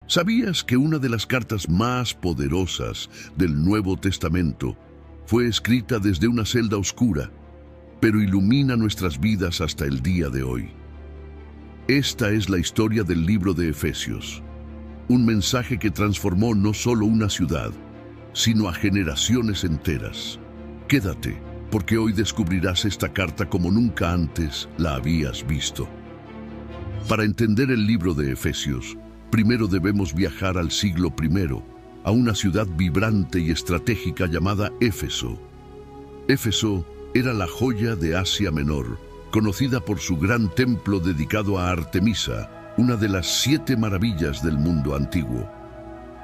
¿Sabías que una de las cartas más poderosas del Nuevo Testamento fue escrita desde una celda oscura, pero ilumina nuestras vidas hasta el día de hoy? Esta es la historia del libro de Efesios, un mensaje que transformó no solo una ciudad, sino a generaciones enteras. Quédate, porque hoy descubrirás esta carta como nunca antes la habías visto. Para entender el libro de Efesios, primero debemos viajar al siglo I, a una ciudad vibrante y estratégica llamada Éfeso. Éfeso era la joya de Asia Menor, conocida por su gran templo dedicado a Artemisa, una de las 7 maravillas del mundo antiguo.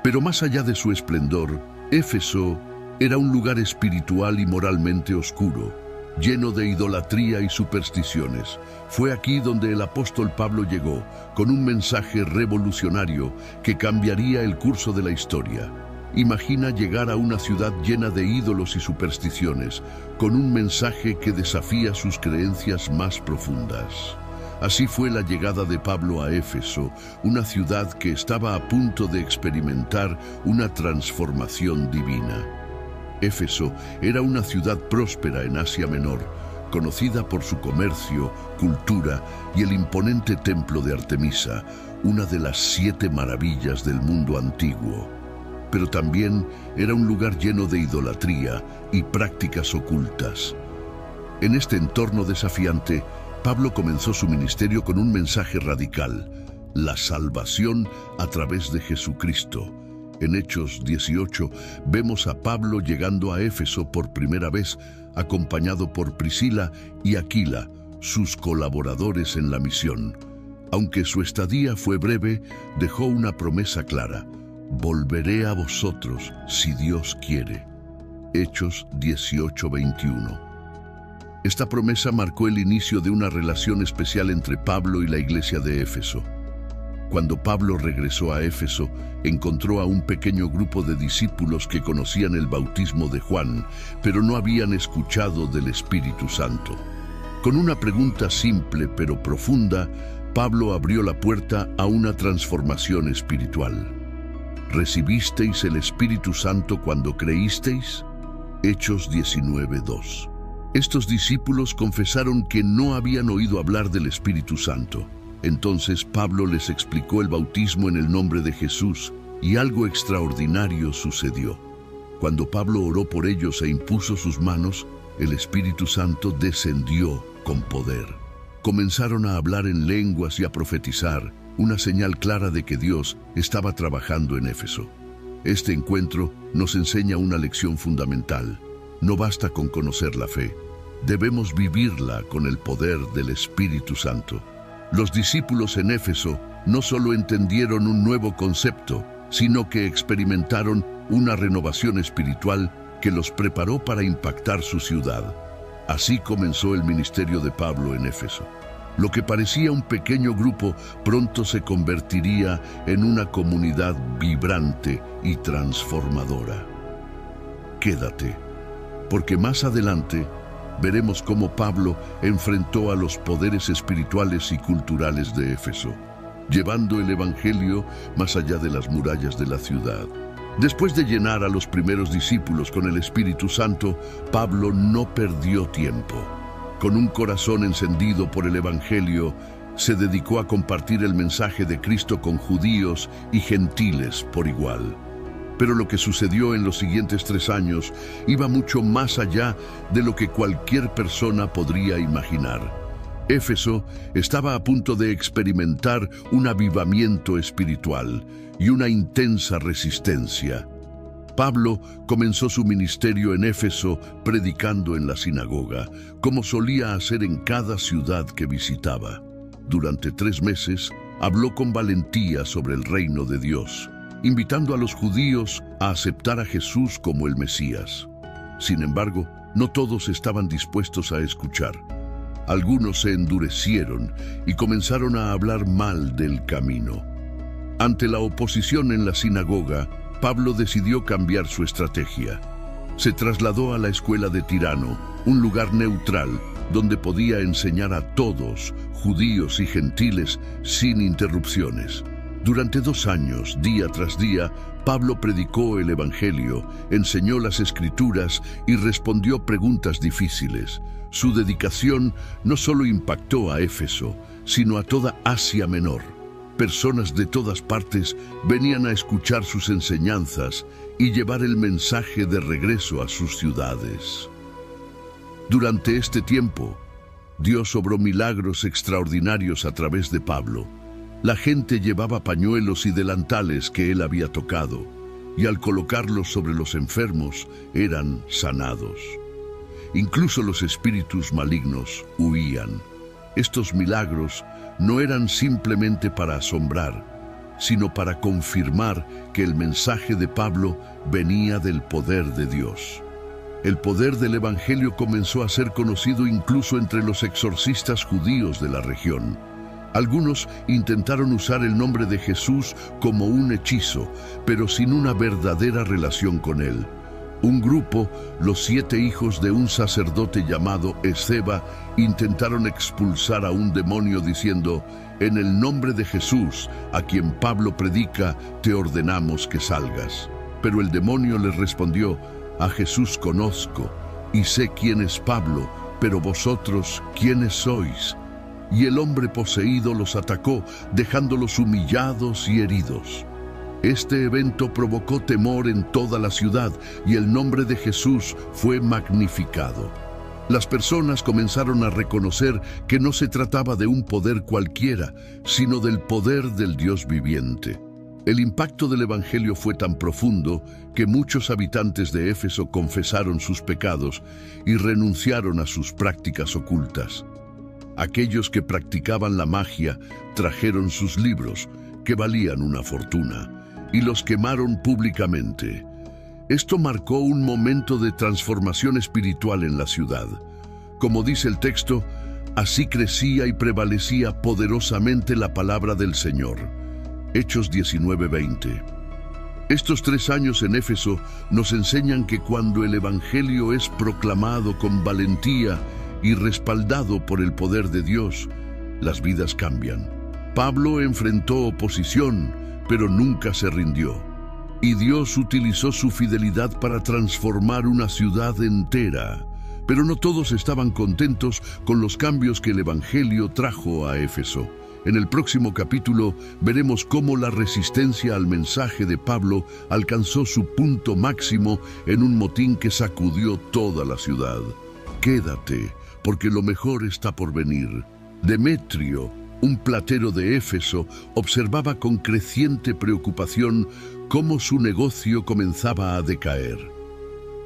Pero más allá de su esplendor, Éfeso era un lugar espiritual y moralmente oscuro, lleno de idolatría y supersticiones. Fue aquí donde el apóstol Pablo llegó, con un mensaje revolucionario que cambiaría el curso de la historia. Imagina llegar a una ciudad llena de ídolos y supersticiones, con un mensaje que desafía sus creencias más profundas. Así fue la llegada de Pablo a Éfeso, una ciudad que estaba a punto de experimentar una transformación divina. Éfeso era una ciudad próspera en Asia Menor, conocida por su comercio, cultura y el imponente templo de Artemisa, una de las 7 maravillas del mundo antiguo. Pero también era un lugar lleno de idolatría y prácticas ocultas. En este entorno desafiante, Pablo comenzó su ministerio con un mensaje radical: la salvación a través de Jesucristo. En Hechos 18 vemos a Pablo llegando a Éfeso por primera vez, acompañado por Priscila y Aquila, sus colaboradores en la misión. Aunque su estadía fue breve, dejó una promesa clara: volveré a vosotros si Dios quiere. Hechos 18:21. Esta promesa marcó el inicio de una relación especial entre Pablo y la iglesia de Éfeso. Cuando Pablo regresó a Éfeso, encontró a un pequeño grupo de discípulos que conocían el bautismo de Juan, pero no habían escuchado del Espíritu Santo. Con una pregunta simple pero profunda, Pablo abrió la puerta a una transformación espiritual. ¿Recibisteis el Espíritu Santo cuando creísteis? Hechos 19:2. Estos discípulos confesaron que no habían oído hablar del Espíritu Santo. Entonces Pablo les explicó el bautismo en el nombre de Jesús, y algo extraordinario sucedió. Cuando Pablo oró por ellos e impuso sus manos, el Espíritu Santo descendió con poder. Comenzaron a hablar en lenguas y a profetizar, una señal clara de que Dios estaba trabajando en Éfeso. Este encuentro nos enseña una lección fundamental. No basta con conocer la fe, debemos vivirla con el poder del Espíritu Santo. Los discípulos en Éfeso no solo entendieron un nuevo concepto, sino que experimentaron una renovación espiritual que los preparó para impactar su ciudad. Así comenzó el ministerio de Pablo en Éfeso. Lo que parecía un pequeño grupo pronto se convertiría en una comunidad vibrante y transformadora. Quédate, porque más adelante veremos cómo Pablo enfrentó a los poderes espirituales y culturales de Éfeso, llevando el Evangelio más allá de las murallas de la ciudad. Después de llenar a los primeros discípulos con el Espíritu Santo, Pablo no perdió tiempo. Con un corazón encendido por el Evangelio, se dedicó a compartir el mensaje de Cristo con judíos y gentiles por igual. Pero lo que sucedió en los siguientes 3 años iba mucho más allá de lo que cualquier persona podría imaginar. Éfeso estaba a punto de experimentar un avivamiento espiritual y una intensa resistencia. Pablo comenzó su ministerio en Éfeso predicando en la sinagoga, como solía hacer en cada ciudad que visitaba. Durante 3 meses, habló con valentía sobre el reino de Dios, invitando a los judíos a aceptar a Jesús como el Mesías. Sin embargo, no todos estaban dispuestos a escuchar. Algunos se endurecieron y comenzaron a hablar mal del camino. Ante la oposición en la sinagoga, Pablo decidió cambiar su estrategia. Se trasladó a la escuela de Tirano, un lugar neutral donde podía enseñar a todos, judíos y gentiles, sin interrupciones. Durante 2 años, día tras día, Pablo predicó el Evangelio, enseñó las Escrituras y respondió preguntas difíciles. Su dedicación no solo impactó a Éfeso, sino a toda Asia Menor. Personas de todas partes venían a escuchar sus enseñanzas y llevar el mensaje de regreso a sus ciudades. Durante este tiempo, Dios obró milagros extraordinarios a través de Pablo. La gente llevaba pañuelos y delantales que él había tocado, y al colocarlos sobre los enfermos, eran sanados. Incluso los espíritus malignos huían. Estos milagros no eran simplemente para asombrar, sino para confirmar que el mensaje de Pablo venía del poder de Dios. El poder del Evangelio comenzó a ser conocido incluso entre los exorcistas judíos de la región. Algunos intentaron usar el nombre de Jesús como un hechizo, pero sin una verdadera relación con él. Un grupo, los 7 hijos de un sacerdote llamado Esceva, intentaron expulsar a un demonio diciendo: «En el nombre de Jesús, a quien Pablo predica, te ordenamos que salgas». Pero el demonio les respondió: «A Jesús conozco y sé quién es Pablo, pero vosotros, ¿quiénes sois?». Y el hombre poseído los atacó, dejándolos humillados y heridos. Este evento provocó temor en toda la ciudad y el nombre de Jesús fue magnificado. Las personas comenzaron a reconocer que no se trataba de un poder cualquiera, sino del poder del Dios viviente. El impacto del Evangelio fue tan profundo que muchos habitantes de Éfeso confesaron sus pecados y renunciaron a sus prácticas ocultas. Aquellos que practicaban la magia trajeron sus libros, que valían una fortuna, y los quemaron públicamente. Esto marcó un momento de transformación espiritual en la ciudad. Como dice el texto, así crecía y prevalecía poderosamente la palabra del Señor. Hechos 19:20. Estos 3 años en Éfeso nos enseñan que cuando el Evangelio es proclamado con valentía y respaldado por el poder de Dios, las vidas cambian. Pablo enfrentó oposición, pero nunca se rindió. Y Dios utilizó su fidelidad para transformar una ciudad entera. Pero no todos estaban contentos con los cambios que el Evangelio trajo a Éfeso. En el próximo capítulo veremos cómo la resistencia al mensaje de Pablo alcanzó su punto máximo en un motín que sacudió toda la ciudad. Quédate, porque lo mejor está por venir. Demetrio, un platero de Éfeso, observaba con creciente preocupación cómo su negocio comenzaba a decaer.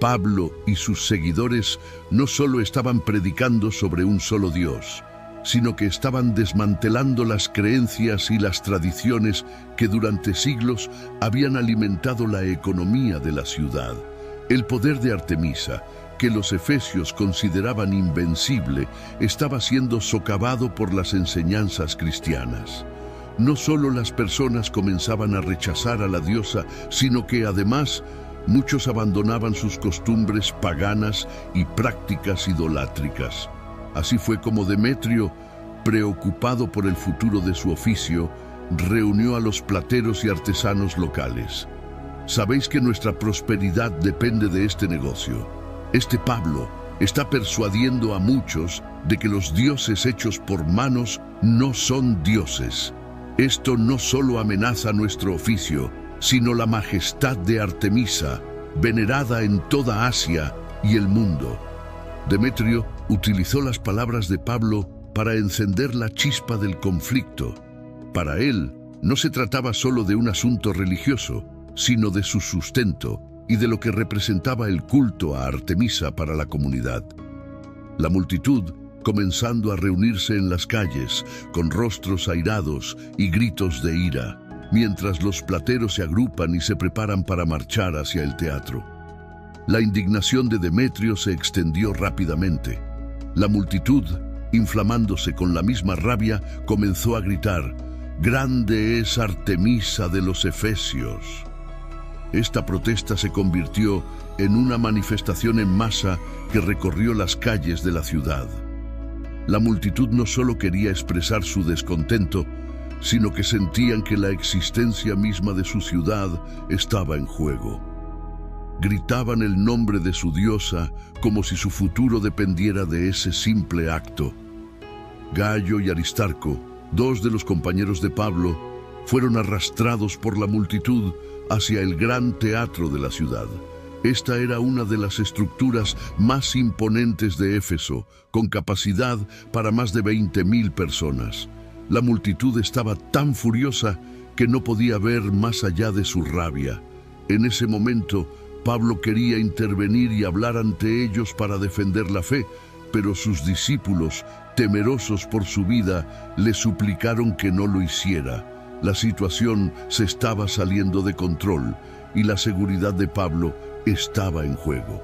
Pablo y sus seguidores no solo estaban predicando sobre un solo Dios, sino que estaban desmantelando las creencias y las tradiciones que durante siglos habían alimentado la economía de la ciudad. El poder de Artemisa, que los efesios consideraban invencible, estaba siendo socavado por las enseñanzas cristianas. No solo las personas comenzaban a rechazar a la diosa, sino que además muchos abandonaban sus costumbres paganas y prácticas idolátricas. Así fue como Demetrio, preocupado por el futuro de su oficio, reunió a los plateros y artesanos locales. Sabéis que nuestra prosperidad depende de este negocio. Este Pablo está persuadiendo a muchos de que los dioses hechos por manos no son dioses. Esto no solo amenaza nuestro oficio, sino la majestad de Artemisa, venerada en toda Asia y el mundo. Demetrio utilizó las palabras de Pablo para encender la chispa del conflicto. Para él, no se trataba solo de un asunto religioso, sino de su sustento y de lo que representaba el culto a Artemisa para la comunidad. La multitud, comenzando a reunirse en las calles, con rostros airados y gritos de ira, mientras los plateros se agrupan y se preparan para marchar hacia el teatro. La indignación de Demetrio se extendió rápidamente. La multitud, inflamándose con la misma rabia, comenzó a gritar: «¡Grande es Artemisa de los Efesios!». Esta protesta se convirtió en una manifestación en masa que recorrió las calles de la ciudad. La multitud no solo quería expresar su descontento, sino que sentían que la existencia misma de su ciudad estaba en juego. Gritaban el nombre de su diosa como si su futuro dependiera de ese simple acto. Gayo y Aristarco, dos de los compañeros de Pablo, fueron arrastrados por la multitud hacia el gran teatro de la ciudad. Esta era una de las estructuras más imponentes de Éfeso, con capacidad para más de 20.000 personas. La multitud estaba tan furiosa que no podía ver más allá de su rabia. En ese momento, Pablo quería intervenir y hablar ante ellos para defender la fe, pero sus discípulos, temerosos por su vida, le suplicaron que no lo hiciera. La situación se estaba saliendo de control y la seguridad de Pablo estaba en juego.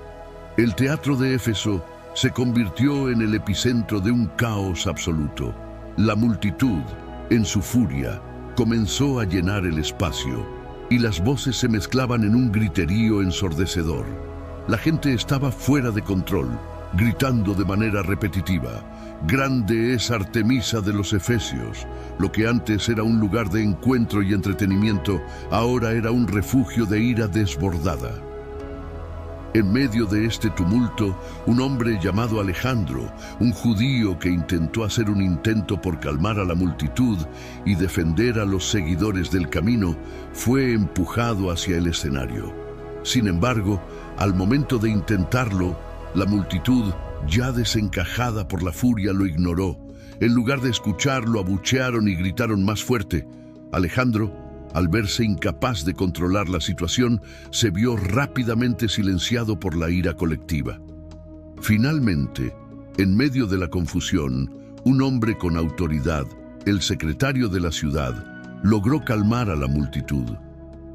El teatro de Éfeso se convirtió en el epicentro de un caos absoluto. La multitud, en su furia, comenzó a llenar el espacio y las voces se mezclaban en un griterío ensordecedor. La gente estaba fuera de control, gritando de manera repetitiva: «Grande es Artemisa de los Efesios». Lo que antes era un lugar de encuentro y entretenimiento, ahora era un refugio de ira desbordada. En medio de este tumulto, un hombre llamado Alejandro, un judío que intentó hacer un intento por calmar a la multitud y defender a los seguidores del camino, fue empujado hacia el escenario. Sin embargo, al momento de intentarlo, la multitud, ya desencajada por la furia, lo ignoró. En lugar de escucharlo, abuchearon y gritaron más fuerte. Alejandro, al verse incapaz de controlar la situación, se vio rápidamente silenciado por la ira colectiva. Finalmente, en medio de la confusión, un hombre con autoridad, el secretario de la ciudad, logró calmar a la multitud.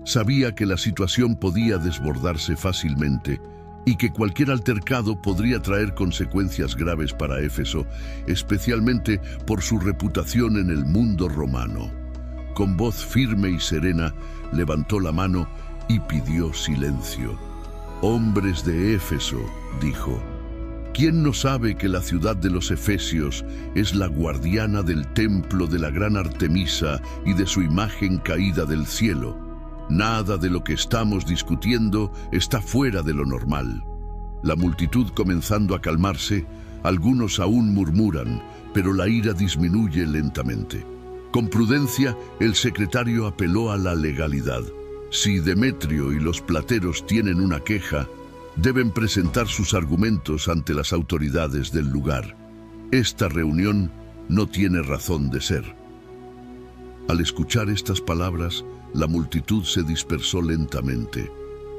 Sabía que la situación podía desbordarse fácilmente y que cualquier altercado podría traer consecuencias graves para Éfeso, especialmente por su reputación en el mundo romano. Con voz firme y serena, levantó la mano y pidió silencio. «Hombres de Éfeso», dijo, «¿quién no sabe que la ciudad de los Efesios es la guardiana del templo de la gran Artemisa y de su imagen caída del cielo? Nada de lo que estamos discutiendo está fuera de lo normal». La multitud comenzando a calmarse, algunos aún murmuran, pero la ira disminuye lentamente. Con prudencia, el secretario apeló a la legalidad. Si Demetrio y los plateros tienen una queja, deben presentar sus argumentos ante las autoridades del lugar. Esta reunión no tiene razón de ser. Al escuchar estas palabras, la multitud se dispersó lentamente.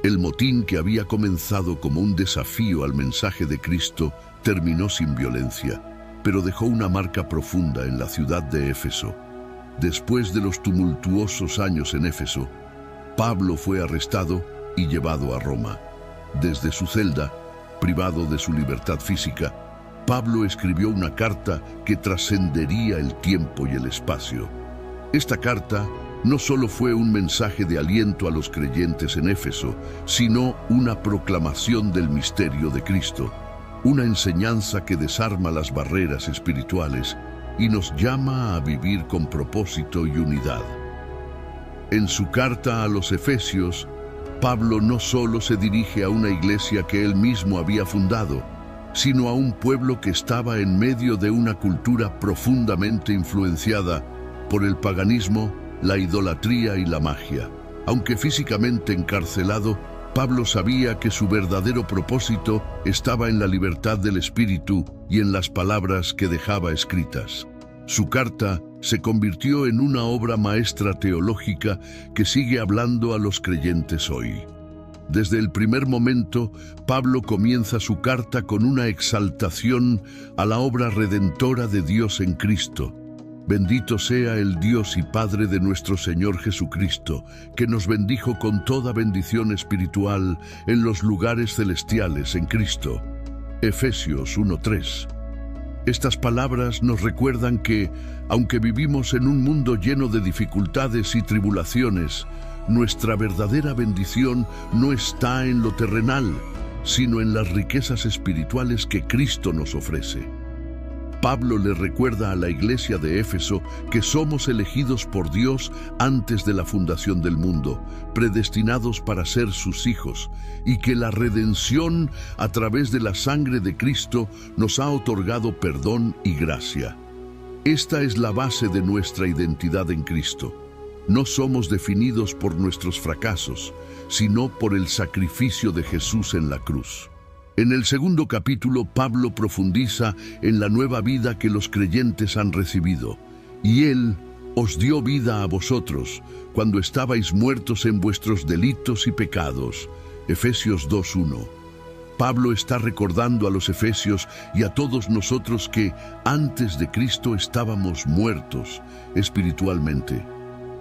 El motín, que había comenzado como un desafío al mensaje de Cristo, terminó sin violencia, pero dejó una marca profunda en la ciudad de Éfeso. Después de los tumultuosos años en Éfeso, Pablo fue arrestado y llevado a Roma. Desde su celda, privado de su libertad física, Pablo escribió una carta que trascendería el tiempo y el espacio. Esta carta no solo fue un mensaje de aliento a los creyentes en Éfeso, sino una proclamación del misterio de Cristo, una enseñanza que desarma las barreras espirituales y nos llama a vivir con propósito y unidad. En su carta a los Efesios, Pablo no solo se dirige a una iglesia que él mismo había fundado, sino a un pueblo que estaba en medio de una cultura profundamente influenciada por el paganismo, la idolatría y la magia. Aunque físicamente encarcelado, Pablo sabía que su verdadero propósito estaba en la libertad del espíritu y en las palabras que dejaba escritas. Su carta se convirtió en una obra maestra teológica que sigue hablando a los creyentes hoy. Desde el primer momento, Pablo comienza su carta con una exaltación a la obra redentora de Dios en Cristo. Bendito sea el Dios y Padre de nuestro Señor Jesucristo, que nos bendijo con toda bendición espiritual en los lugares celestiales en Cristo. Efesios 1:3. Estas palabras nos recuerdan que, aunque vivimos en un mundo lleno de dificultades y tribulaciones, nuestra verdadera bendición no está en lo terrenal, sino en las riquezas espirituales que Cristo nos ofrece. Pablo le recuerda a la iglesia de Éfeso que somos elegidos por Dios antes de la fundación del mundo, predestinados para ser sus hijos, y que la redención a través de la sangre de Cristo nos ha otorgado perdón y gracia. Esta es la base de nuestra identidad en Cristo. No somos definidos por nuestros fracasos, sino por el sacrificio de Jesús en la cruz. En el segundo capítulo, Pablo profundiza en la nueva vida que los creyentes han recibido. Y Él os dio vida a vosotros, cuando estabais muertos en vuestros delitos y pecados. Efesios 2:1. Pablo está recordando a los efesios y a todos nosotros que antes de Cristo estábamos muertos espiritualmente.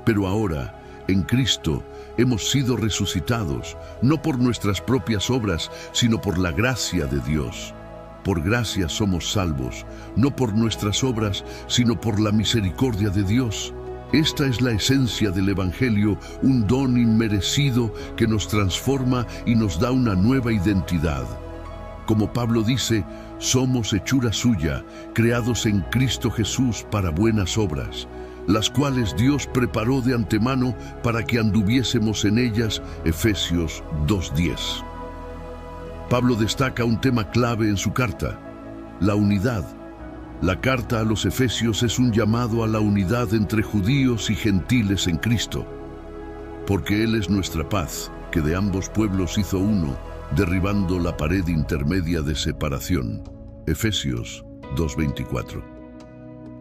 Pero ahora, en Cristo, hemos sido resucitados, no por nuestras propias obras, sino por la gracia de Dios. Por gracia somos salvos, no por nuestras obras, sino por la misericordia de Dios. Esta es la esencia del Evangelio, un don inmerecido que nos transforma y nos da una nueva identidad. Como Pablo dice, somos hechura suya, creados en Cristo Jesús para buenas obras, las cuales Dios preparó de antemano para que anduviésemos en ellas. Efesios 2:10. Pablo destaca un tema clave en su carta: la unidad. La carta a los Efesios es un llamado a la unidad entre judíos y gentiles en Cristo. Porque Él es nuestra paz, que de ambos pueblos hizo uno, derribando la pared intermedia de separación. Efesios 2:24.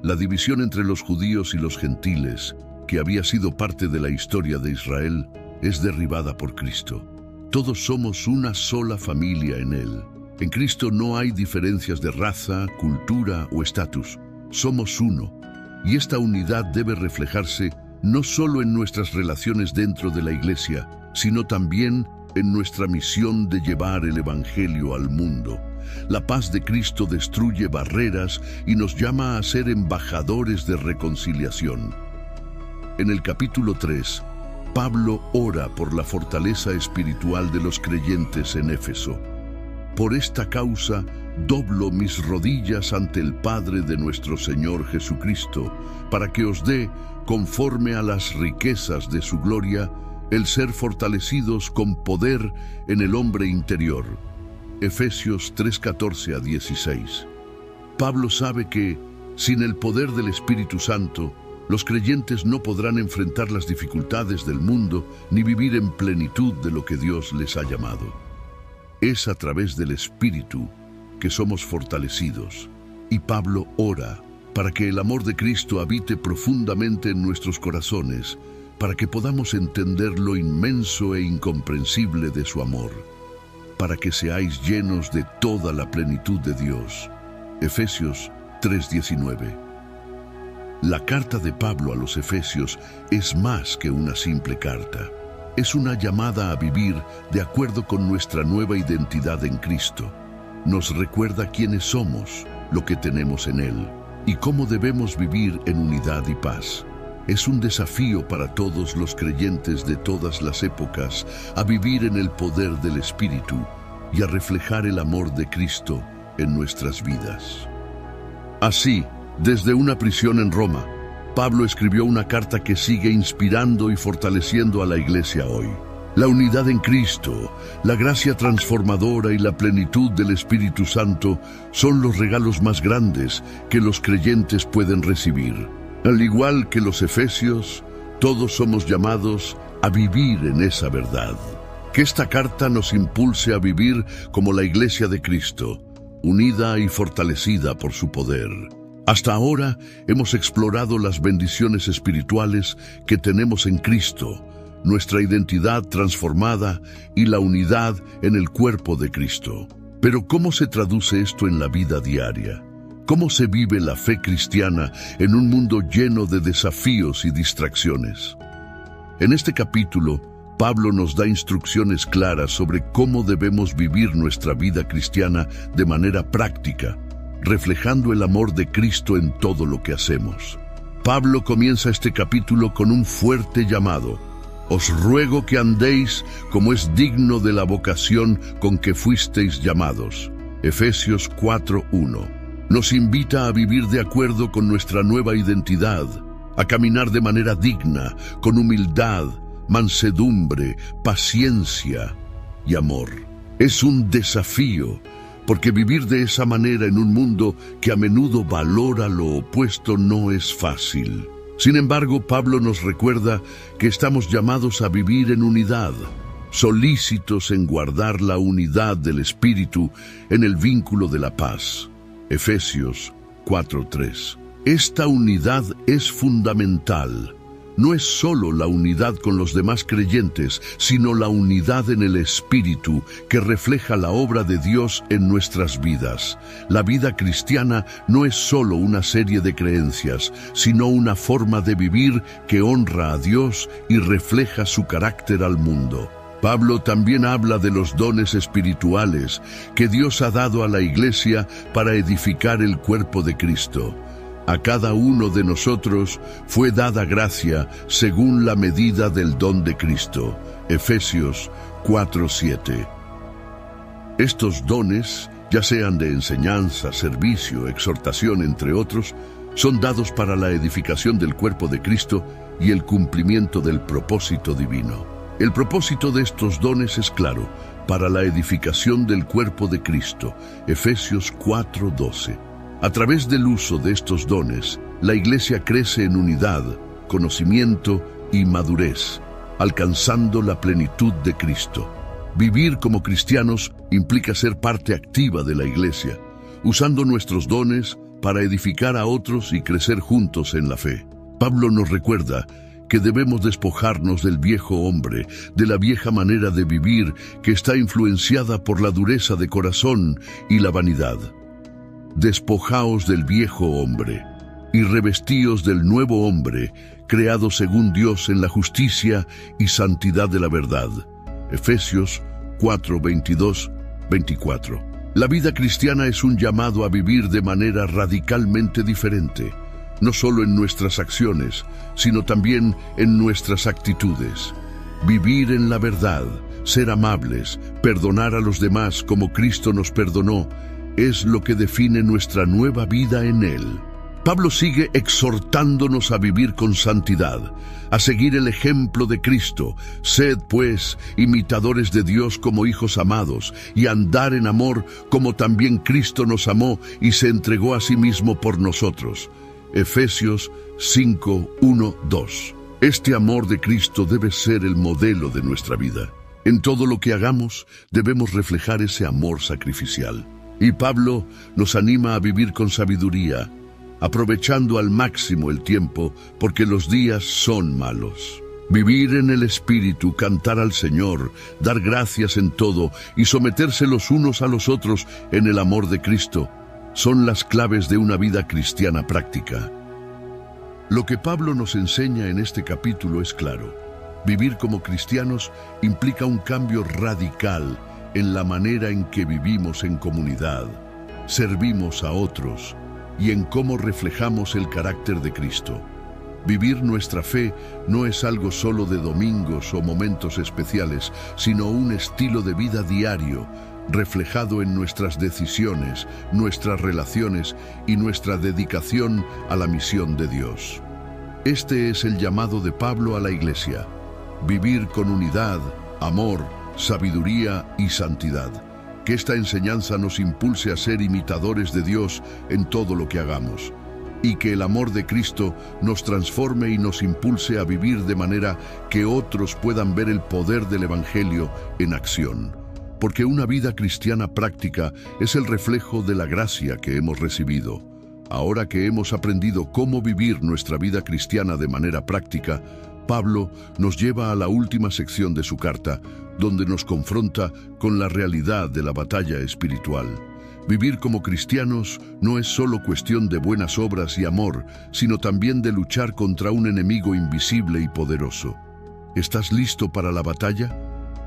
La división entre los judíos y los gentiles, que había sido parte de la historia de Israel, es derribada por Cristo. Todos somos una sola familia en Él. En Cristo no hay diferencias de raza, cultura o estatus. Somos uno. Y esta unidad debe reflejarse no solo en nuestras relaciones dentro de la iglesia, sino también en nuestra misión de llevar el Evangelio al mundo. La paz de Cristo destruye barreras y nos llama a ser embajadores de reconciliación. En el capítulo 3, Pablo ora por la fortaleza espiritual de los creyentes en Éfeso. Por esta causa, doblo mis rodillas ante el Padre de nuestro Señor Jesucristo, para que os dé, conforme a las riquezas de su gloria, el ser fortalecidos con poder en el hombre interior. Efesios 3:14-16. Pablo sabe que, sin el poder del Espíritu Santo, los creyentes no podrán enfrentar las dificultades del mundo ni vivir en plenitud de lo que Dios les ha llamado. Es a través del Espíritu que somos fortalecidos, y Pablo ora para que el amor de Cristo habite profundamente en nuestros corazones, para que podamos entender lo inmenso e incomprensible de su amor, para que seáis llenos de toda la plenitud de Dios. Efesios 3:19. La carta de Pablo a los Efesios es más que una simple carta. Es una llamada a vivir de acuerdo con nuestra nueva identidad en Cristo. Nos recuerda quiénes somos, lo que tenemos en Él, y cómo debemos vivir en unidad y paz. Es un desafío para todos los creyentes de todas las épocas a vivir en el poder del Espíritu y a reflejar el amor de Cristo en nuestras vidas. Así, desde una prisión en Roma, Pablo escribió una carta que sigue inspirando y fortaleciendo a la iglesia hoy. La unidad en Cristo, la gracia transformadora y la plenitud del Espíritu Santo son los regalos más grandes que los creyentes pueden recibir. Al igual que los efesios, todos somos llamados a vivir en esa verdad. Que esta carta nos impulse a vivir como la iglesia de Cristo, unida y fortalecida por su poder. Hasta ahora hemos explorado las bendiciones espirituales que tenemos en Cristo, nuestra identidad transformada y la unidad en el cuerpo de Cristo. Pero ¿cómo se traduce esto en la vida diaria? ¿Cómo se vive la fe cristiana en un mundo lleno de desafíos y distracciones? En este capítulo, Pablo nos da instrucciones claras sobre cómo debemos vivir nuestra vida cristiana de manera práctica, reflejando el amor de Cristo en todo lo que hacemos. Pablo comienza este capítulo con un fuerte llamado: os ruego que andéis como es digno de la vocación con que fuisteis llamados. Efesios 4:1. Nos invita a vivir de acuerdo con nuestra nueva identidad, a caminar de manera digna, con humildad, mansedumbre, paciencia y amor. Es un desafío, porque vivir de esa manera en un mundo que a menudo valora lo opuesto no es fácil. Sin embargo, Pablo nos recuerda que estamos llamados a vivir en unidad, solícitos en guardar la unidad del Espíritu en el vínculo de la paz. Efesios 4:3. Esta unidad es fundamental. No es solo la unidad con los demás creyentes, sino la unidad en el Espíritu que refleja la obra de Dios en nuestras vidas. La vida cristiana no es solo una serie de creencias, sino una forma de vivir que honra a Dios y refleja su carácter al mundo. Pablo también habla de los dones espirituales que Dios ha dado a la Iglesia para edificar el cuerpo de Cristo. A cada uno de nosotros fue dada gracia según la medida del don de Cristo. Efesios 4:7. Estos dones, ya sean de enseñanza, servicio, exhortación, entre otros, son dados para la edificación del cuerpo de Cristo y el cumplimiento del propósito divino. El propósito de estos dones es claro: para la edificación del cuerpo de Cristo. Efesios 4:12. A través del uso de estos dones, la Iglesia crece en unidad, conocimiento y madurez, alcanzando la plenitud de Cristo. Vivir como cristianos implica ser parte activa de la Iglesia, usando nuestros dones para edificar a otros y crecer juntos en la fe. Pablo nos recuerda que debemos despojarnos del viejo hombre, de la vieja manera de vivir que está influenciada por la dureza de corazón y la vanidad. Despojaos del viejo hombre y revestíos del nuevo hombre, creado según Dios en la justicia y santidad de la verdad. Efesios 4:22-24. La vida cristiana es un llamado a vivir de manera radicalmente diferente, no solo en nuestras acciones, sino también en nuestras actitudes. Vivir en la verdad, ser amables, perdonar a los demás como Cristo nos perdonó, es lo que define nuestra nueva vida en Él. Pablo sigue exhortándonos a vivir con santidad, a seguir el ejemplo de Cristo. Sed, pues, imitadores de Dios como hijos amados, y andar en amor como también Cristo nos amó y se entregó a sí mismo por nosotros. Efesios 5:1-2. Este amor de Cristo debe ser el modelo de nuestra vida. En todo lo que hagamos, debemos reflejar ese amor sacrificial. Y Pablo nos anima a vivir con sabiduría, aprovechando al máximo el tiempo, porque los días son malos. Vivir en el Espíritu, cantar al Señor, dar gracias en todo y someterse los unos a los otros en el amor de Cristo, son las claves de una vida cristiana práctica. Lo que Pablo nos enseña en este capítulo es claro. Vivir como cristianos implica un cambio radical en la manera en que vivimos en comunidad, servimos a otros y en cómo reflejamos el carácter de Cristo. Vivir nuestra fe no es algo solo de domingos o momentos especiales, sino un estilo de vida diario, reflejado en nuestras decisiones, nuestras relaciones y nuestra dedicación a la misión de Dios. Este es el llamado de Pablo a la Iglesia: vivir con unidad, amor, sabiduría y santidad. Que esta enseñanza nos impulse a ser imitadores de Dios en todo lo que hagamos, y que el amor de Cristo nos transforme y nos impulse a vivir de manera que otros puedan ver el poder del Evangelio en acción. Porque una vida cristiana práctica es el reflejo de la gracia que hemos recibido. Ahora que hemos aprendido cómo vivir nuestra vida cristiana de manera práctica, Pablo nos lleva a la última sección de su carta, donde nos confronta con la realidad de la batalla espiritual. Vivir como cristianos no es solo cuestión de buenas obras y amor, sino también de luchar contra un enemigo invisible y poderoso. ¿Estás listo para la batalla?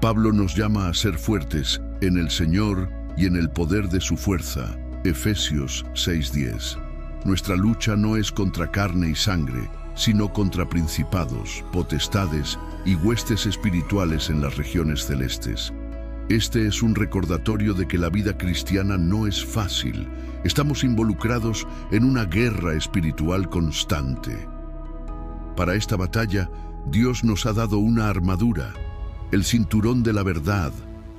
Pablo nos llama a ser fuertes en el Señor y en el poder de su fuerza. Efesios 6:10. Nuestra lucha no es contra carne y sangre, sino contra principados, potestades y huestes espirituales en las regiones celestes. Este es un recordatorio de que la vida cristiana no es fácil. Estamos involucrados en una guerra espiritual constante. Para esta batalla, Dios nos ha dado una armadura, el cinturón de la verdad,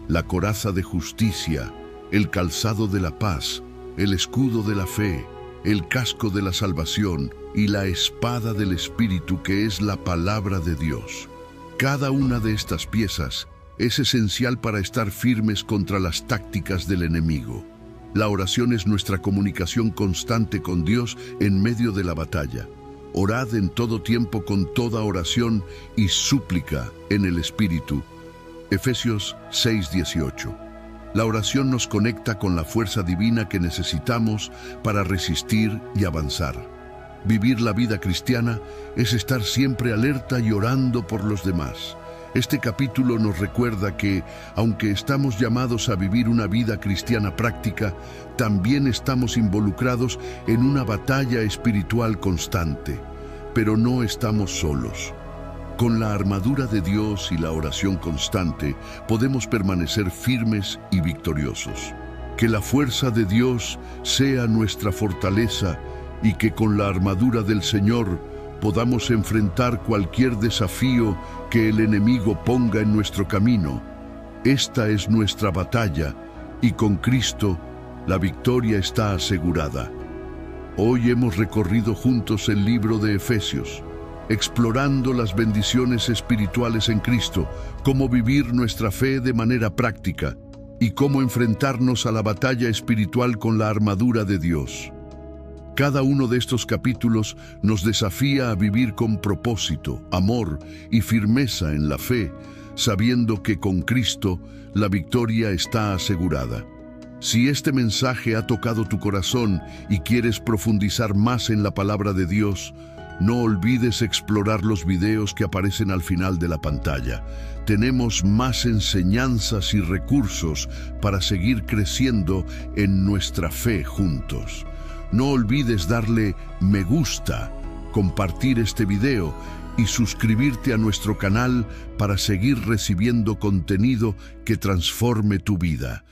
la coraza de justicia, el calzado de la paz, el escudo de la fe, el casco de la salvación y la espada del Espíritu, que es la palabra de Dios. Cada una de estas piezas es esencial para estar firmes contra las tácticas del enemigo. La oración es nuestra comunicación constante con Dios en medio de la batalla. Orad en todo tiempo con toda oración y súplica en el Espíritu. Efesios 6:18. La oración nos conecta con la fuerza divina que necesitamos para resistir y avanzar. Vivir la vida cristiana es estar siempre alerta y orando por los demás. Este capítulo nos recuerda que, aunque estamos llamados a vivir una vida cristiana práctica, también estamos involucrados en una batalla espiritual constante. Pero no estamos solos. Con la armadura de Dios y la oración constante, podemos permanecer firmes y victoriosos. Que la fuerza de Dios sea nuestra fortaleza y que con la armadura del Señor podamos enfrentar cualquier desafío que el enemigo ponga en nuestro camino. Esta es nuestra batalla y con Cristo la victoria está asegurada. Hoy hemos recorrido juntos el libro de Efesios, explorando las bendiciones espirituales en Cristo, cómo vivir nuestra fe de manera práctica y cómo enfrentarnos a la batalla espiritual con la armadura de Dios. Cada uno de estos capítulos nos desafía a vivir con propósito, amor y firmeza en la fe, sabiendo que con Cristo la victoria está asegurada. Si este mensaje ha tocado tu corazón y quieres profundizar más en la palabra de Dios, no olvides explorar los videos que aparecen al final de la pantalla. Tenemos más enseñanzas y recursos para seguir creciendo en nuestra fe juntos. No olvides darle me gusta, compartir este video y suscribirte a nuestro canal para seguir recibiendo contenido que transforme tu vida.